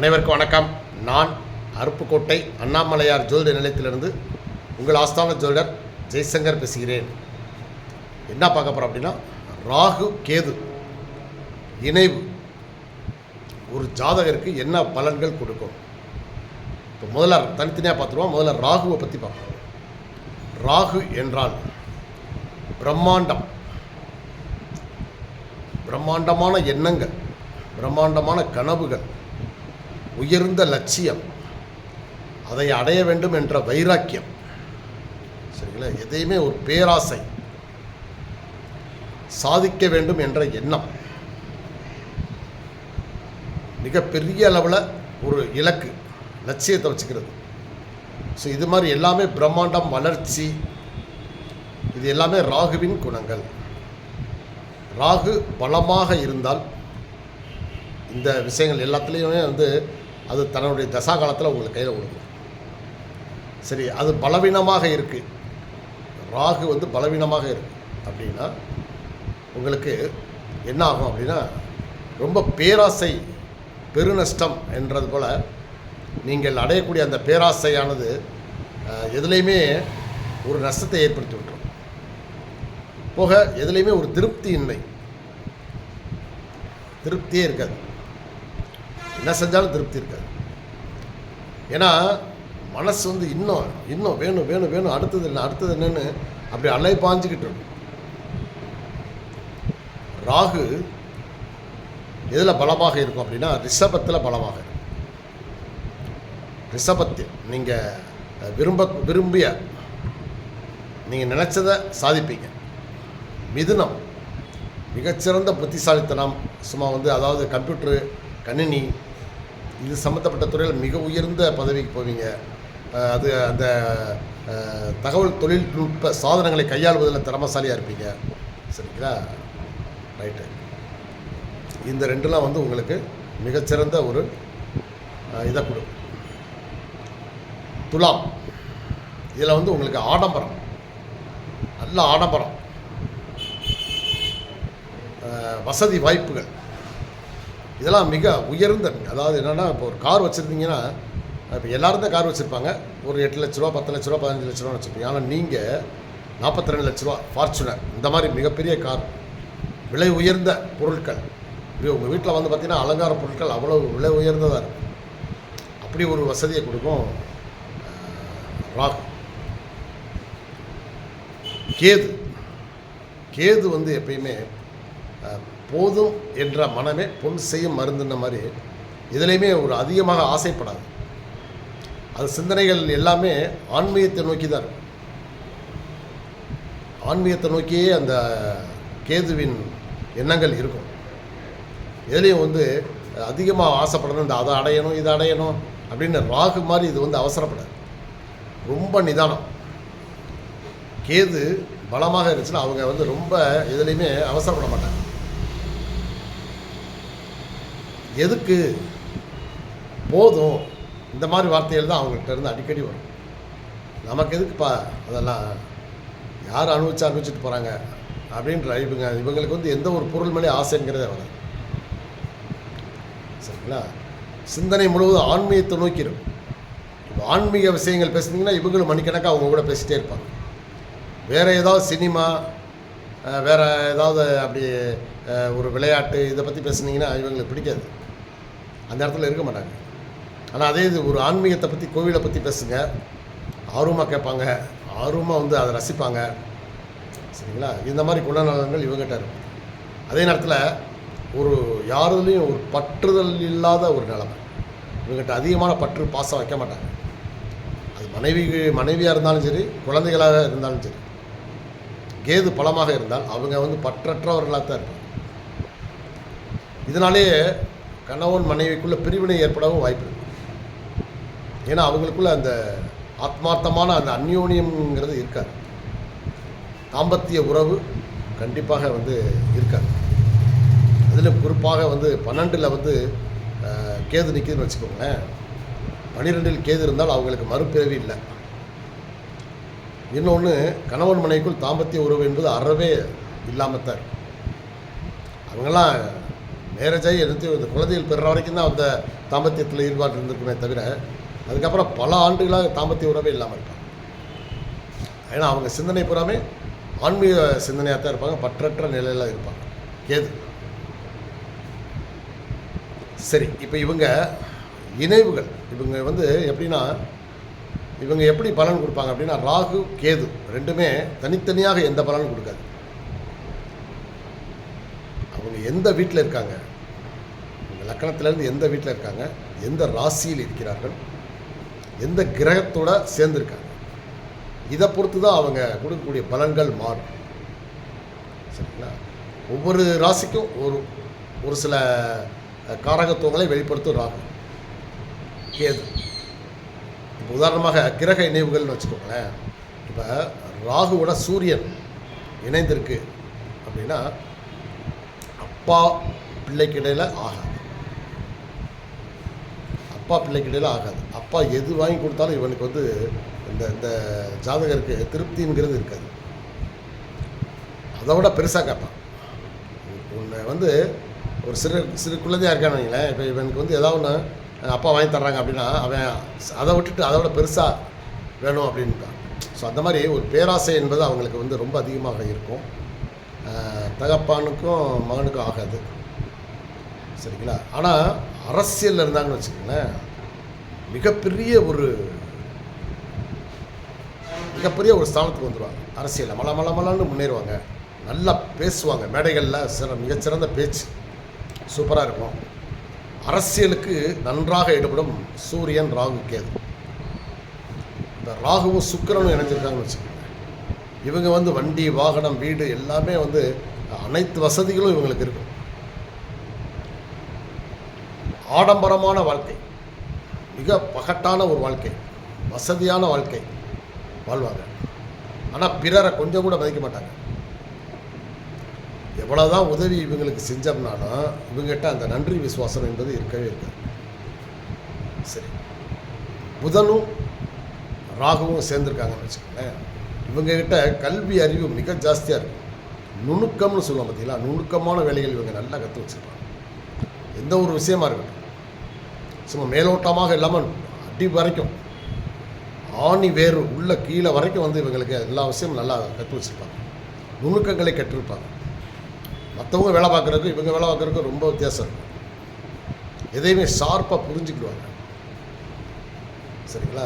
அனைவருக்கும் வணக்கம். நான் அருப்புக்கோட்டை அண்ணாமலையார் ஜோதிட நிலையத்திலிருந்து உங்கள் ஆஸ்தான ஜோதிடர் ஜெய்சங்கர் பேசுகிறேன். என்ன பார்க்க போகிறோம் அப்படின்னா, ராகு கேது இணைவு ஒரு ஜாதகருக்கு என்ன பலன்கள் கொடுக்கும். இப்போ முதல்ல தனித்தனியாக பார்த்துருவோம். முதல்ல ராகுவை பற்றி பார்ப்போம். ராகு என்றால் பிரம்மாண்டம், பிரம்மாண்டமான எண்ணங்கள், பிரம்மாண்டமான கனவுகள், உயர்ந்த லட்சியம், அதை அடைய வேண்டும் என்ற வைராக்கியம், சரிங்களா? எதையுமே ஒரு பேராசை, சாதிக்க வேண்டும் என்ற எண்ணம், மிகப்பெரிய அளவில் ஒரு இலக்கு லட்சியத்தை வச்சுக்கிறது. ஸோ இது மாதிரி எல்லாமே பிரம்மாண்டம், வளர்ச்சி, இது எல்லாமே ராகுவின் குணங்கள். ராகு பலமாக இருந்தால் இந்த விஷயங்கள் எல்லாத்துலேயுமே அது தன்னுடைய தசா காலத்தில் உங்களுக்கு கையில் கொடுக்கும். சரி, அது பலவீனமாக இருக்குது, ராகு பலவீனமாக இருக்குது அப்படின்னா உங்களுக்கு என்ன ஆகும் அப்படின்னா, ரொம்ப பேராசை பெருநஷ்டம் என்றது போல் நீங்கள் அடையக்கூடிய அந்த பேராசையானது எதுலேயுமே ஒரு நஷ்டத்தை ஏற்படுத்தி விட்டுரும். போக எதுலேயுமே ஒரு திருப்தியின்மை, திருப்தியே இருக்காது. என்ன செஞ்சாலும் திருப்தி இருக்காது. ஏன்னா மனசு இன்னும் இன்னும் வேணும் வேணும் வேணும், அடுத்தது என்ன அடுத்தது என்னன்னு அப்படி அலை பாஞ்சிக்கிட்டு இருக்கும். ராகு எதில் பலமாக இருக்கும் அப்படின்னா, ரிஷபத்தில் பலமாக இருக்கும். ரிஷபத்தில் நீங்கள் விரும்பிய நீங்கள் நினச்சதை சாதிப்பீங்க. மிதுனம் மிகச்சிறந்த புத்திசாலித்தனம், சும்மா அதாவது கம்ப்யூட்டரு, கணினி இது சம்மந்தப்பட்ட துறையில் மிக உயர்ந்த பதவிக்கு போவீங்க. அது அந்த தகவல் தொழில்நுட்ப சாதனங்களை கையாளுவதில் திறமசாலியாக இருப்பீங்க, சரிங்களா? ரைட்டு. இந்த ரெண்டுலாம் உங்களுக்கு மிகச்சிறந்த ஒரு இதை கொடுக்கும். துலாம் இதில் உங்களுக்கு ஆடம்பரம், நல்ல ஆடம்பரம், வசதி வாய்ப்புகள், இதெல்லாம் மிக உயர்ந்த. அதாவது என்னென்னா, இப்போ ஒரு கார் வச்சுருந்தீங்கன்னா, இப்போ எல்லோரும் தான் கார் வச்சுருப்பாங்க. ஒரு 8 லட்ச ரூபா, 10 லட்ச ரூபா, 15 லட்ச ரூபான்னு வச்சுருப்பீங்க. ஆனால் நீங்கள் 42 லட்ச ரூபா ஃபார்ச்சுனர், இந்த மாதிரி மிகப்பெரிய கார், விலை உயர்ந்த பொருட்கள். உங்கள் வீட்டில் பார்த்தீங்கன்னா அலங்கார பொருட்கள் அவ்வளோ விலை உயர்ந்ததாக இருக்கும். அப்படி ஒரு வசதியை கொடுக்கும் ராகு. கேது கேது எப்பயுமே போதும் என்ற மனமே பொன் செய்யும் மருந்துன்ன மாதிரி இதுலேயுமே ஒரு அதிகமாக ஆசைப்படாது. அது சிந்தனைகள் எல்லாமே ஆன்மீகத்தை நோக்கி தான் இருக்கும். ஆன்மீகத்தை நோக்கியே அந்த கேதுவின் எண்ணங்கள் இருக்கும். இதுலேயும் அதிகமாக ஆசைப்படணும், இந்த அதை அடையணும் இதை அடையணும் அப்படின்னு ராகு மாதிரி இது அவசரப்படாது, ரொம்ப நிதானம். கேது பலமாக இருந்துச்சுன்னா அவங்க ரொம்ப எதுலேயுமே அவசரப்பட மாட்டாங்க. எதுக்கு போதும் இந்த மாதிரி வார்த்தைகள் தான் அவங்கள்ட்ட இருந்து அடிக்கடி வரும். நமக்கு எதுக்குப்பா அதெல்லாம், யார் அனுபவிச்சுட்டு போகிறாங்க அப்படின்ற இவங்களுக்கு எந்த ஒரு பொருள் மேலே ஆசைங்கிறதே வராது, சரிங்களா? சிந்தனை முழுவதும் ஆன்மீகத்தை நோக்கி இருக்கும். இப்போ ஆன்மீக விஷயங்கள் பேசுனீங்கன்னா இவங்களும் மணிக்கணக்காக அவங்க கூட பேசிகிட்டே இருப்பாங்க. வேறு ஏதாவது சினிமா, வேறு ஏதாவது அப்படி ஒரு விளையாட்டு இதை பற்றி பேசுனீங்கன்னா இவங்களுக்கு பிடிக்காது, அந்த இடத்துல இருக்க மாட்டாங்க. ஆனால் அதே இது ஒரு ஆன்மீகத்தை பற்றி, கோவிலை பற்றி பேசுங்க, ஆர்வமாக கேட்பாங்க, ஆர்வமாக அதை ரசிப்பாங்க, சரிங்களா? இந்த மாதிரி குணநலன்கள் இவங்ககிட்ட இருக்கும். அதே நேரத்தில் ஒரு யாருலேயும் ஒரு பற்றுதல் இல்லாத ஒரு நிலைமை. இவங்ககிட்ட அதிகமான பற்று பாசம் வைக்க மாட்டாங்க. அது மனைவியாக இருந்தாலும் சரி, குழந்தைகளாக இருந்தாலும் சரி. கேது பலமாக இருந்தால் அவங்க பற்றற்றவர்களாக தான் இருப்பாங்க. இதனாலே கணவன் மனைவிக்குள்ளே பிரிவினை ஏற்படவும் வாய்ப்பு இருக்குது. ஏன்னா அவங்களுக்குள்ள அந்த ஆத்மார்த்தமான அந்த அந்யோன்யம்ங்கிறது இருக்காது. தாம்பத்திய உறவு கண்டிப்பாக இருக்காது. அதில் குறிப்பாக 12ல் கேது நிற்கிதுன்னு வச்சுக்கோங்களேன். 12ல் கேது இருந்தால் அவங்களுக்கு மறுபிறவி இல்லை. இன்னொன்று, கணவன் மனைவிக்குள் தாம்பத்திய உறவு என்பது அறவே இல்லாமல் தான். அவங்கெல்லாம் மேரேஜ் ஆகி எடுத்து இந்த குழந்தைகள் பெறுற வரைக்கும் தான் அந்த தாம்பத்தியத்தில் ஈடுபாடு இருந்திருக்குமே தவிர அதுக்கப்புறம் பல ஆண்டுகளாக தாம்பத்திய உறவே இல்லாமல் இருப்பாங்க. ஏன்னா அவங்க சிந்தனை பூராமே ஆன்மீக சிந்தனையாக தான் இருப்பாங்க, பற்றற்ற நிலையில் இருப்பாங்க. கேது. சரி, இப்போ இவங்க இணைவுகள் இவங்க வந்து எப்படின்னா இவங்க எப்படி பலன் கொடுப்பாங்க அப்படின்னா ராகு கேது ரெண்டுமே தனித்தனியாக எந்த பலனும் கொடுக்காது. அவங்க எந்த வீட்டில் இருக்காங்க, அவங்க லக்கணத்திலேருந்து எந்த வீட்டில் இருக்காங்க, எந்த ராசியில் இருக்கிறார்கள், எந்த கிரகத்தோட சேர்ந்துருக்காங்க, இதை பொறுத்து தான் அவங்க கொடுக்கக்கூடிய பலன்கள் மாறும். சரிங்களா? ஒவ்வொரு ராசிக்கும் ஒரு சில காரகத்துவங்களை வெளிப்படுத்தும் ராகு கேது. இப்போ உதாரணமாக கிரக இணைவுகள்னு வச்சுக்கோங்களேன். இப்போ ராகுவோட சூரியன் இணைந்திருக்கு அப்படின்னா அப்பா பிள்ளைக்கு இடையில் ஆகாது. அப்பா பிள்ளைக்கு இடையில் ஆகாது. அப்பா எது வாங்கி கொடுத்தாலும் இவனுக்கு வந்து இந்த ஜாதகருக்கு திருப்திங்கிறது இருக்காது. அதை விட பெருசாக கேட்பான். உன்னை வந்து ஒரு சிறு குழந்தையாக இருக்கான்னு வைங்களேன். இப்போ இவனுக்கு வந்து ஏதாவது ஒன்று அப்பா வாங்கி தர்றாங்க அப்படின்னா அவன் அதை விட்டுட்டு அதை விட பெருசாக வேணும் அப்படின்ட்டான். ஸோ அந்த மாதிரி ஒரு பேராசை என்பது அவங்களுக்கு வந்து ரொம்ப அதிகமாக இருக்கும். தகப்பானுக்கும் மகனுக்கும் ஆகாது. சரிங்களா? ஆனால் அரசியலில் இருந்தாங்கன்னு வச்சுக்கோங்களேன், மிகப்பெரிய ஒரு ஸ்தானத்துக்கு வந்துடுவாங்க. அரசியலில் மலன்னு முன்னேறுவாங்க. நல்லா பேசுவாங்க. மேடைகளில் மிகச்சிறந்த பேச்சு சூப்பராக இருக்கும். அரசியலுக்கு நன்றாக ஈடுபடும் சூரியன் ராகு கேது. இந்த ராகுவும் சுக்கிரனும் இணைஞ்சிருக்காங்கன்னு வச்சுக்கோங்க. இவங்க வந்து வண்டி வாகனம் வீடு எல்லாமே வந்து அனைத்து வசதிகளும் இவங்களுக்கு இருக்கும். ஆடம்பரமான வாழ்க்கை, மிக பகட்டான ஒரு வாழ்க்கை, வசதியான வாழ்க்கை வாழ்வாங்க. ஆனால் பிறரை கொஞ்சம் கூட மதிக்க மாட்டாங்க. எவ்வளோதான் உதவி இவங்களுக்கு செஞ்சோம்னாலும் இவங்ககிட்ட அந்த நன்றி விசுவாசம் என்பது இருக்கவே இருக்காது. சரி, புதனும் ராகுவும் சேர்ந்துருக்காங்கன்னு வச்சுக்கோங்களேன். இவங்ககிட்ட கல்வி அறிவு மிக ஜாஸ்தியாக இருக்கும். நுணுக்கம்னு சொல்லுவோம் பார்த்தீங்களா, நுணுக்கமான வேலைகள் இவங்க நல்லா கற்று வச்சுருப்பாங்க. எந்த ஒரு விஷயமா இருக்கட்டும், சும்மா மேலோட்டமாக இல்லாமல் அடி வரைக்கும் ஆணி வேறு உள்ள கீழே வரைக்கும் வந்து இவங்களுக்கு எல்லா விஷயமும் நல்லா கற்று வச்சுருப்பாங்க. நுணுக்கங்களை கற்றிருப்பாங்க. மற்றவங்க வேலை பார்க்குறதுக்கும் இவங்க வேலை பார்க்குறதுக்கும் ரொம்ப வித்தியாசம் இருக்கும். எதையுமே ஷார்ப்பாக புரிஞ்சுக்கிடுவாங்க. சரிங்களா?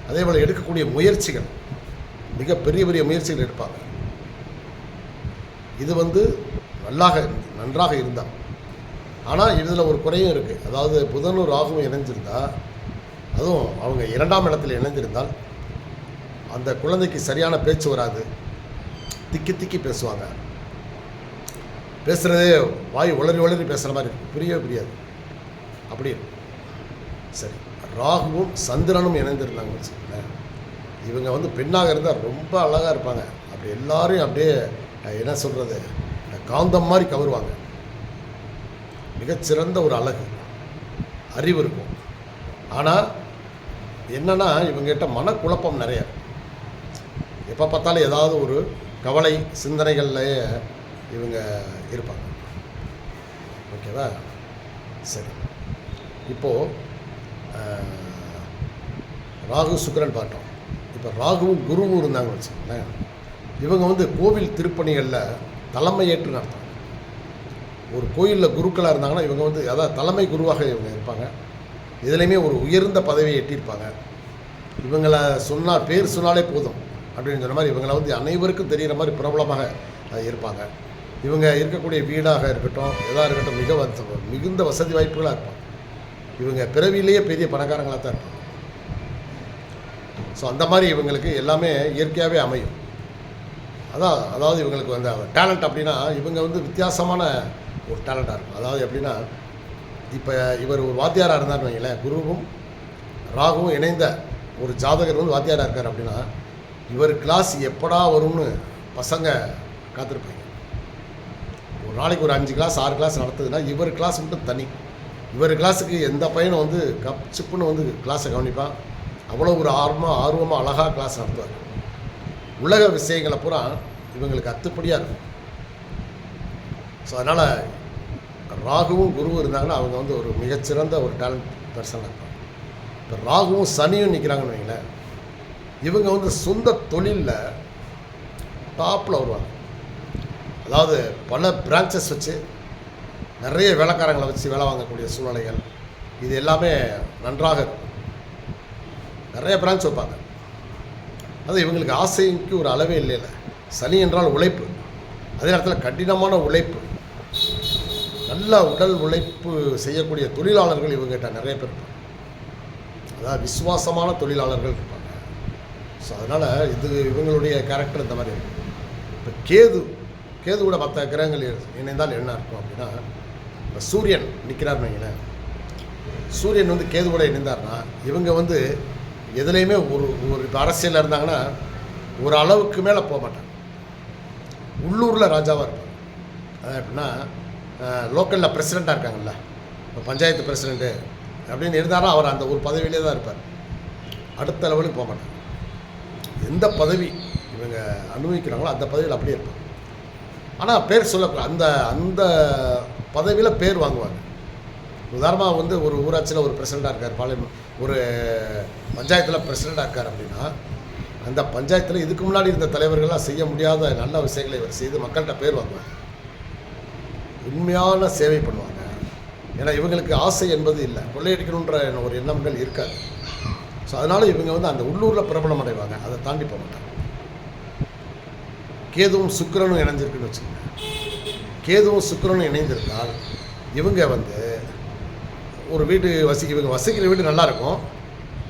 அதே போல் எடுக்கக்கூடிய முயற்சிகள் மிக பெரிய முயற்சிகள் எடுப்பாங்க. இது வந்து நன்றாக இருந்தால். ஆனால் இதில் ஒரு குறையும் இருக்குது. அதாவது புதனும் ராகுவும் இணைஞ்சிருந்தால், அதுவும் அவங்க 2ஆம் இடத்துல இணைஞ்சிருந்தால் அந்த குழந்தைக்கு சரியான பேச்சு வராது. திக்கி பேசுவாங்க. பேசுகிறதே வாய் உளறி பேசுகிற மாதிரி இருக்கும். புரியாது. அப்படி சரி, ராகுவும் சந்திரனும் இணைந்திருந்தாங்கன்னு வச்சுக்கோங்களேன். இவங்க வந்து பெண்ணாக இருந்தால் ரொம்ப அழகாக இருப்பாங்க. அப்படி எல்லாரையும் அப்படியே என்ன சொல்கிறது, காந்தம் மாதிரி கவருவாங்க. மிகச்சிறந்த ஒரு அழகு, அறிவு இருக்கும். ஆனால் என்னென்னா இவங்ககிட்ட மனக்குழப்பம் நிறைய. எப்போ பார்த்தாலும் ஏதாவது ஒரு கவலை சிந்தனைகள்லேயே இவங்க இருப்பாங்க. ஓகேவா? சரி, இப்போது ராகு சுக்கிரன் பார்த்தோம். இப்போ ராகுவும் குருவும் இருந்தாங்கன்னு வச்சுக்கோங்களேன். இவங்க வந்து கோவில் திருப்பணிகளில் தலைமையேற்று நடத்துவாங்க. ஒரு கோயிலில் குருக்களாக இருந்தாங்கன்னா இவங்க வந்து அதாவது தலைமை குருவாக இவங்க இருப்பாங்க. இதுலேயுமே ஒரு உயர்ந்த பதவியை எட்டியிருப்பாங்க. இவங்களை பேர் சொன்னாலே போதும் அப்படின்னு சொன்ன மாதிரி இவங்களை வந்து அனைவருக்கும் தெரிகிற மாதிரி பிரபலமாக இருப்பாங்க. இவங்க இருக்கக்கூடிய வீடாக இருக்கட்டும், எதாக இருக்கட்டும், மிகுந்த வசதி வாய்ப்புகளாக இருப்பாங்க. இவங்க பிறவிலேயே பெரிய பணக்காரங்களாக தான் இருப்பாங்க. ஸோ அந்த மாதிரி இவங்களுக்கு எல்லாமே இயற்கையாகவே அமையும். அதாவது இவங்களுக்கு வந்து டேலண்ட் அப்படின்னா இவங்க வந்து வித்தியாசமான ஒரு டேலண்ட்டாக இருக்கும். அதாவது எப்படின்னா, இப்போ இவர் ஒரு வாத்தியாராக இருந்தார்னு வைங்களேன், குருவும் ராகுவும் இணைந்த ஒரு ஜாதகர் வந்து வாத்தியாராக இருக்கார் அப்படின்னா இவர் கிளாஸ் எப்படா வரும்னு பசங்க காத்திருப்பாங்க. ஒரு நாளைக்கு ஒரு 5 கிளாஸ் 6 கிளாஸ் நடத்துதுன்னா இவர் கிளாஸ் மட்டும் தனி. இவர் கிளாஸுக்கு எந்த பையனும் வந்து சிப்புன்னு வந்து கிளாஸை கவனிப்பான். அவ்வளோ ஒரு ஆர்வமாக அழகாக கிளாஸ் நடத்துவார். உலக விஷயங்களை பூரா இவங்களுக்கு அத்துப்படியாக இருக்கும். ஸோ அதனால் ராகுவும் குருவும் இருந்தாங்கன்னா அவங்க வந்து ஒரு மிகச்சிறந்த ஒரு டேலண்ட் பர்சனாக இருப்பாங்க. இப்போ ராகுவும் சனியும் நிற்கிறாங்கன்னு வைங்களேன், இவங்க வந்து சொந்த தொழிலில் டாப்பில் வருவாங்க. அதாவது பல பிரான்ச்சஸ் வச்சு நிறைய வேலைக்காரங்களை வச்சு வேலை வாங்கக்கூடிய சூழ்நிலைகள், இது எல்லாமே நன்றாக இருக்கும். நிறைய பிரான்ச் வைப்பாங்க. அது இவங்களுக்கு ஆசைக்கு ஒரு அளவே இல்லைல்ல. சனி என்றால் உழைப்பு, அதே நேரத்தில் கடினமான உழைப்பு, நல்ல உடல் உழைப்பு செய்யக்கூடிய தொழிலாளர்கள் இவங்ககிட்ட நிறைய பேர் இருப்பாங்க. அதாவது விசுவாசமான தொழிலாளர்கள் இருப்பாங்க. ஸோ அதனால் இது இவங்களுடைய கேரக்டர் இந்த மாதிரி இருக்கும். இப்போ கேது கூட மற்ற கிரகங்கள் இணைந்தால் என்ன இருக்கும் அப்படின்னா, இப்போ சூரியன் நிற்கிறார்னு வைங்களேன், சூரியன் வந்து கேது கூட இணைந்தார்னா இவங்க வந்து எதுலேயுமே ஒரு இப்போ அரசியலில் இருந்தாங்கன்னா ஒரு அளவுக்கு மேலே போக மாட்டாங்க. உள்ளூரில் ராஜாவாக இருப்பாங்க. அதான் எப்படின்னா, லோக்கலில் பிரசிடெண்ட்டாக இருக்காங்கல்ல, இப்போ பஞ்சாயத்து பிரசிடெண்ட்டு அப்படின்னு இருந்தாலும் அவர் அந்த ஒரு பதவியிலே தான் இருப்பார். அடுத்த லெவலுக்கு போக மாட்டாங்க. எந்த பதவி இவங்க அனுபவிக்கிறாங்களோ அந்த பதவியில் அப்படியே இருப்பாங்க. ஆனால் பேர் சொல்லக்கூடாது, அந்த அந்த பதவியில் பேர் வாங்குவாங்க. உதாரணமாக வந்து ஒரு ஊராட்சியில் ஒரு பிரசிடெண்ட்டாக இருக்கார், பார்லிமெண்ட் ஒரு பஞ்சாயத்தில் பிரசிடெண்ட்டாக இருக்கார் அப்படின்னா, அந்த பஞ்சாயத்தில் இதுக்கு முன்னாடி இருந்த தலைவர்கள்லாம் செய்ய முடியாத நல்ல விஷயங்களை இவர் செய்து மக்கள்கிட்ட பேர் வாங்குவாங்க. உண்மையான சேவை பண்ணுவாங்க. ஏன்னா இவங்களுக்கு ஆசை என்பது இல்லை, கொள்ளையடிக்கணுன்ற ஒரு எண்ணங்கள் இருக்காது. ஸோ அதனால் இவங்க வந்து அந்த உள்ளூரில் பிரபலம் அடைவாங்க, அதை தாண்டி போக மாட்டாங்க. கேதுவும் சுக்கிரனும் இணைஞ்சிருக்குன்னு வச்சுக்கோங்க. கேதுவும் சுக்கிரனும் இணைந்திருந்தால் இவங்க வந்து ஒரு வீடு இவங்க வசிக்கிற வீடு நல்லாயிருக்கும்.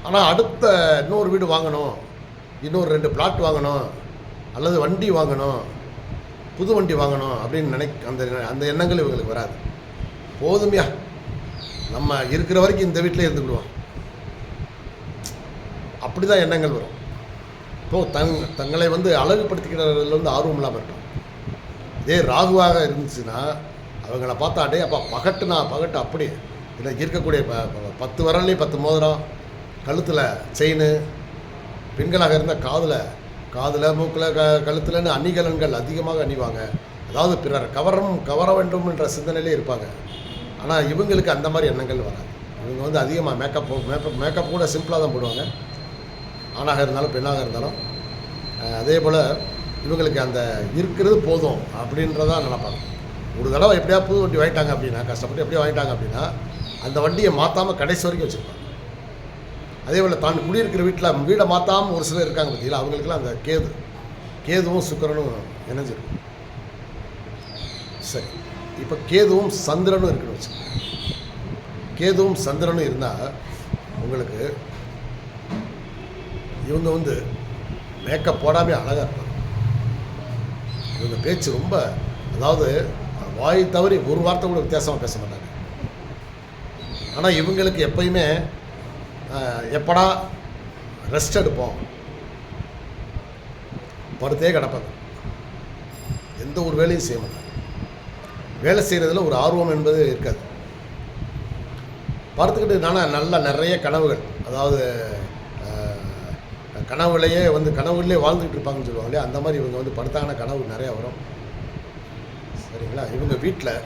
ஆனால் அடுத்த இன்னொரு வீடு வாங்கணும், இன்னொரு 2 பிளாட் வாங்கணும், அல்லது வண்டி வாங்கணும், புது வண்டி வாங்கணும் அப்படின்னு அந்த எண்ணங்கள் இவங்களுக்கு வராது. போதுமையா நம்ம இருக்கிற வரைக்கும் இந்த வீட்டிலே இருந்துக்கிடுவோம், அப்படி தான் எண்ணங்கள் வரும். இப்போது தங்களை வந்து அழகுபடுத்திக்கிறதுல வந்து ஆர்வம் இல்லாமல் இருக்கும். இதே ராகுவாக இருந்துச்சுன்னா அவங்கள பார்த்தா அடே அப்பா பகட்டு அப்படி இல்லை இருக்கக்கூடிய 10 விரல்லையும் 10 மோதிரம், கழுத்தில் செயின், பெண்களாக இருந்தால் காதில் மூக்கில் கழுத்துலன்னு அணிகலன்கள் அதிகமாக அணிவாங்க. அதாவது பிறர் கவர வேண்டும் என்ற சிந்தனையிலே இருப்பாங்க. ஆனால் இவங்களுக்கு அந்த மாதிரி எண்ணங்கள் வராது. இவங்க வந்து அதிகமாக மேக்கப் கூட சிம்பிளாக தான் போடுவாங்க, ஆணாக இருந்தாலும் பெண்ணாக இருந்தாலும். அதே போல் இவங்களுக்கு அந்த இருக்கிறது போதும் அப்படின்றதான் நினைப்பாங்க. ஒரு தடவை எப்படியா புது வண்டி வாங்கிட்டாங்க அப்படின்னா, கஷ்டப்பட்டு எப்படியா வாங்கிட்டாங்க அப்படின்னா அந்த வண்டியை மாற்றாமல் கடைசி வரைக்கும் வச்சுருப்பாங்க. அதே போல் தான் குடியிருக்கிற வீடை மாற்றாமல் ஒரு சிலர் இருக்காங்க பார்த்தீங்களா, அவங்களுக்குலாம் அந்த கேதுவும் சுக்கிரனும் இணைஞ்சிருக்கும். சரி, இப்போ கேதுவும் சந்திரனும் இருக்குன்னு வச்சுக்கோங்க. கேதுவும் சந்திரனும் இருந்தால் உங்களுக்கு இவங்க வந்து மேக்கப் போடாமல் அழகாக இருப்பாங்க. இவங்க பேச்சு ரொம்ப, அதாவது வாய் தவறி ஒரு வார்த்தை கூட வித்தியாசமாக பேச மாட்டாங்க. ஆனால் இவங்களுக்கு எப்பயுமே எப்படா ரெஸ்ட் எடுப்போம், படுத்தே கிடப்பாங்க, எந்த ஒரு வேலையும் செய்ய மாட்டாங்க. வேலை செய்கிறதுல ஒரு ஆர்வம் என்பது இருக்காது. படுத்துக்கிட்டு நல்ல நிறைய கனவுகள், அதாவது கனவுலேயே வாழ்ந்துக்கிட்டு இருப்பாங்கன்னு சொல்லுவாங்க இல்லையா, அந்த மாதிரி இவங்க வந்து படுத்தாங்கன்னா கனவு நிறையா வரும். சரிங்களா, இவங்க வீட்டில்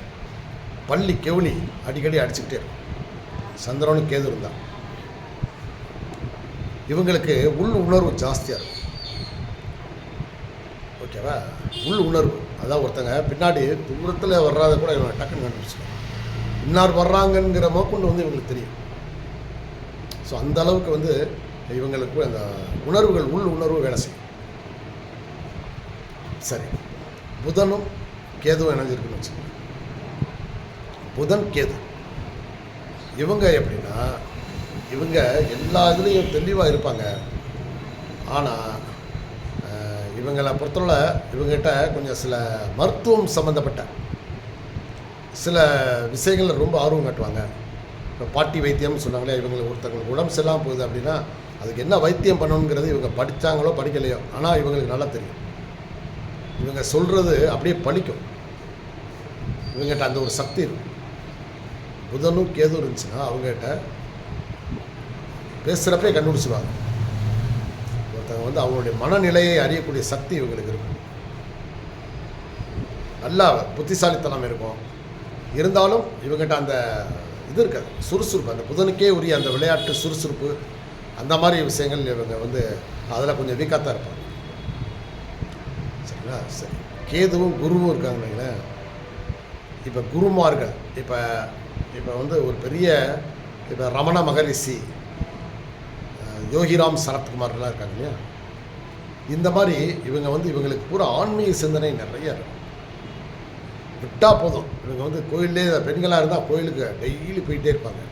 பள்ளி கெவுளி அடிக்கடி அடிச்சுக்கிட்டே இருக்கும். சந்திரனும் கேது இருந்தால் இவங்களுக்கு உள் உணர்வு ஜாஸ்தியாக இருக்கும். ஓகேவா, உள் உணர்வு, அதான் ஒருத்தங்க பின்னாடி தூரத்தில் வர்றதை கூட இவங்க டக்குன்னு கண்டுபிடிச்சிடும். இன்னார் வர்றாங்கங்கிற மோக்கொண்டு வந்து இவங்களுக்கு தெரியும். ஸோ அந்த அளவுக்கு வந்து இவங்களுக்கு அந்த உணர்வுகள், உள் உணர்வு வேலை செய்யும். சரி, புதனும் கேதுவும் இணைஞ்சிருக்குன்னு வச்சுக்கோங்க. புதன் கேது இவங்க எப்படின்னா, இவங்க எல்லா இதுலேயும் தெளிவாக இருப்பாங்க. ஆனால் இவங்களை பொறுத்தவரை இவங்ககிட்ட கொஞ்சம் சில மருத்துவம் சம்மந்தப்பட்ட சில விஷயங்களில் ரொம்ப ஆர்வம் காட்டுவாங்க. இப்போ பாட்டி வைத்தியம்னு சொன்னாங்களே, இவங்களுக்கு ஒருத்தவங்களுக்கு உடம்பு சரியில்லாமல் போகுது அப்படின்னா அதுக்கு என்ன வைத்தியம் பண்ணணுங்கிறது இவங்க படித்தாங்களோ படிக்கலையோ, ஆனால் இவங்களுக்கு நல்லா தெரியும். இவங்க சொல்கிறது அப்படியே பழிக்கும். இவங்ககிட்ட அந்த ஒரு சக்தி இருக்கும். புதனும் கேது இருந்துச்சுன்னா அவங்ககிட்ட பேசுகிறப்பே கண்டுபிடிச்சிடுவாங்க. ஒருத்தவங்க வந்து அவங்களுடைய மனநிலையை அறியக்கூடிய சக்தி இவங்களுக்கு இருக்கும். நல்லா புத்திசாலித்தனம் இருக்கும். இருந்தாலும் இவங்ககிட்ட அந்த இது இருக்காது, சுறுசுறுப்பு, அந்த புதனுக்கே உரிய அந்த விளையாட்டு சுறுசுறுப்பு, அந்த மாதிரி விஷயங்கள் இவங்க வந்து அதில் கொஞ்சம் வீக்காக தான் இருப்பாங்க. சரிங்களா? சரி, கேதுவும் குருவும் இருக்காங்க இல்லைங்களேன். இப்போ குருமார்கள், இப்போ இப்போ வந்து ஒரு பெரிய இப்போ ரமண மகரிஷி, யோகிராம் சரத்குமார்லாம் இருக்காங்க இல்லையா, இந்த மாதிரி இவங்க வந்து இவங்களுக்கு பூரா ஆன்மீக சிந்தனை நிறைய இருக்கும். விட்டால் போதும், இவங்க வந்து கோயிலே பெண்களாக இருந்தால் கோயிலுக்கு டெய்லி போயிட்டே இருப்பாங்க.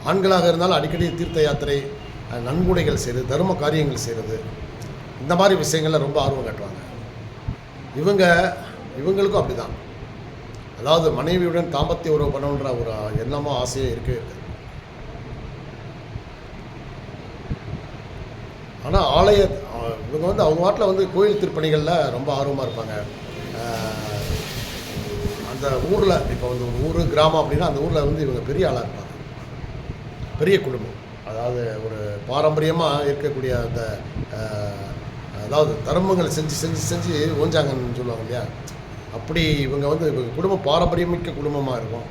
ஆண்களாக இருந்தாலும் அடிக்கடி தீர்த்த யாத்திரை, நன்கொடைகள் செய்கிறது, தர்ம காரியங்கள் செய்கிறது, இந்த மாதிரி விஷயங்களில் ரொம்ப ஆர்வம் காட்டுவாங்க. இவங்களுக்கும் அப்படி தான். அதாவது மனைவியுடன் தாம்பத்திய உறவு பண்ணணுன்ற ஒரு எண்ணமோ ஆசையோ இருக்கவே இருக்குது. ஆனால் இவங்க வந்து அவங்க வாட்டில் வந்து கோயில் திருப்பணிகளில் ரொம்ப ஆர்வமாக இருப்பாங்க. அந்த ஊரில் இப்போ வந்து ஒரு ஊர் கிராமம் அப்படின்னா அந்த ஊரில் வந்து இவங்க பெரிய ஆளாக இருப்பாங்க, பெரிய குடும்பம். அதாவது ஒரு பாரம்பரியமாக இருக்கக்கூடிய அந்த அதாவது தர்மங்கள் செஞ்சு செஞ்சு செஞ்சு ஓஞ்சாங்கன்னு சொல்லுவாங்க இல்லையா, அப்படி இவங்க வந்து இவங்க குடும்பம் பாரம்பரியமிக்க குடும்பமாக இருக்கும்.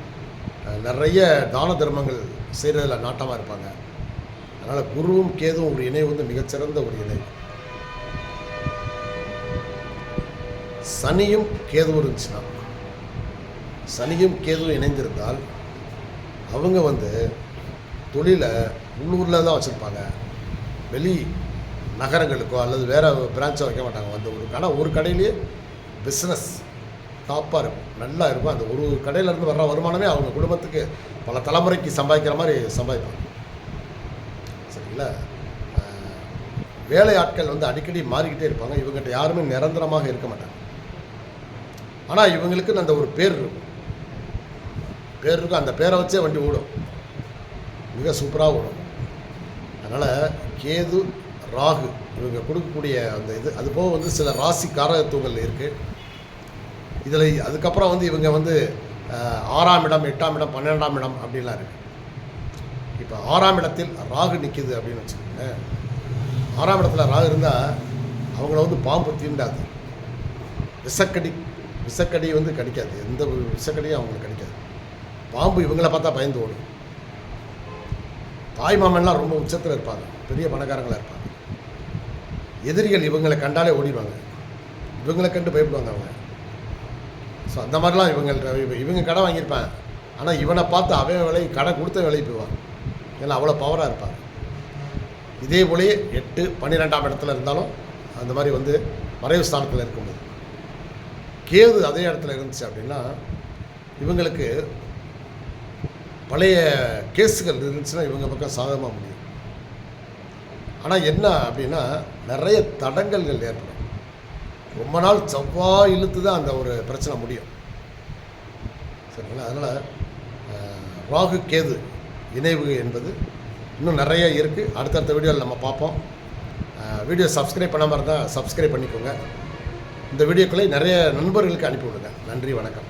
நிறைய தான தர்மங்கள் செய்கிறதில் நாட்டமாக இருப்பாங்க. அதனால் குருவும் கேதுவும் ஒரு இணை வந்து மிகச்சிறந்த ஒரு இணை. சனியும் கேதுவும் இருந்துச்சுன்னா, சனியும் கேதுவும் இணைந்திருந்தால் அவங்க வந்து தொழிலை உள்ளூரில் தான் வச்சுருப்பாங்க. வெளி நகரங்களுக்கோ அல்லது வேறு பிரான்ச்சோ வைக்க மாட்டாங்க. வந்து ஒரு கடையிலேயே பிஸ்னஸ் டாப்பாக இருக்கும், நல்லா இருக்கும். அந்த ஒரு கடையிலேருந்து வர்ற வருமானமே அவங்க குடும்பத்துக்கு பல தலைமுறைக்கு சம்பாதிக்கிற மாதிரி சம்பாதிப்பாங்க. சரிங்களா? வேலை ஆட்கள் வந்து அடிக்கடி மாறிக்கிட்டே இருப்பாங்க. இவங்ககிட்ட யாருமே நிரந்தரமாக இருக்க மாட்டாங்க. ஆனால் இவங்களுக்கு அந்த ஒரு பேர் இருக்கும், அந்த பேரை வச்சே வண்டி ஓடும், மிக சூப்பராக ஓடும். அதனால் கேது ராகு இவங்க கொடுக்கக்கூடிய அந்த இது, அதுபோக வந்து சில ராசி காரகத்துவங்கள் இருக்குது இதில். அதுக்கப்புறம் வந்து இவங்க வந்து 6ஆம் இடம், 8ஆம் இடம், 12ஆம் இடம் அப்படின்லாம் இருக்குது. இப்போ 6ஆம் இடத்தில் ராகு நிற்கிது அப்படின்னு வச்சுக்கோங்க. 6ஆம் இடத்துல ராகு இருந்தால் அவங்கள வந்து பாம்பு தீண்டாது, விஷக்கடி வந்து கடிக்காது, எந்த ஒரு விஷக்கடியும் அவங்களுக்கு கடிக்காது. பாம்பு இவங்கள பார்த்தா பயந்து ஓடும். தாய் மாமன்லாம் ரொம்ப உச்சத்தில் இருப்பாங்க, பெரிய பணக்காரங்களாக இருப்பாங்க. எதிரிகள் இவங்களை கண்டாலே ஓடிடுவாங்க, இவங்களை கண்டு பயப்படுவாங்க அவங்க. ஸோ அந்த மாதிரிலாம் இவங்க கடை வாங்கியிருப்பாங்க, ஆனால் இவனை பார்த்து அவன் விலை கடை கொடுத்த விலைக்கு போவான். ஏன்னா அவ்வளோ பவராக இருப்பாங்க. இதே போலே 8, 12ஆம் இடத்துல இருந்தாலும் அந்த மாதிரி வந்து மறைவு ஸ்தானத்தில் இருக்கும்போது, கேது அதே இடத்துல இருந்துச்சு அப்படின்னா இவங்களுக்கு பழைய கேஸுகள் இருந்துச்சுன்னா இவங்க பக்கம் சாதகமாக முடியும். ஆனால் என்ன அப்படின்னா நிறைய தடங்கல்கள் ஏற்படும். ரொம்ப நாள் செவ்வாய் இழுத்து தான் அந்த ஒரு பிரச்சனை முடியும். சரிங்களா? அதனால் ராகு கேது இணைவு என்பது இன்னும் நிறைய இருக்குது. அடுத்தடுத்த வீடியோவில் நம்ம பார்ப்போம். வீடியோ சப்ஸ்கிரைப் பண்ணாமல் இருந்தால் சப்ஸ்கிரைப் பண்ணிக்கோங்க. இந்த வீடியோக்களை நிறைய நண்பர்களுக்கு அனுப்பி விடுங்க. நன்றி, வணக்கம்.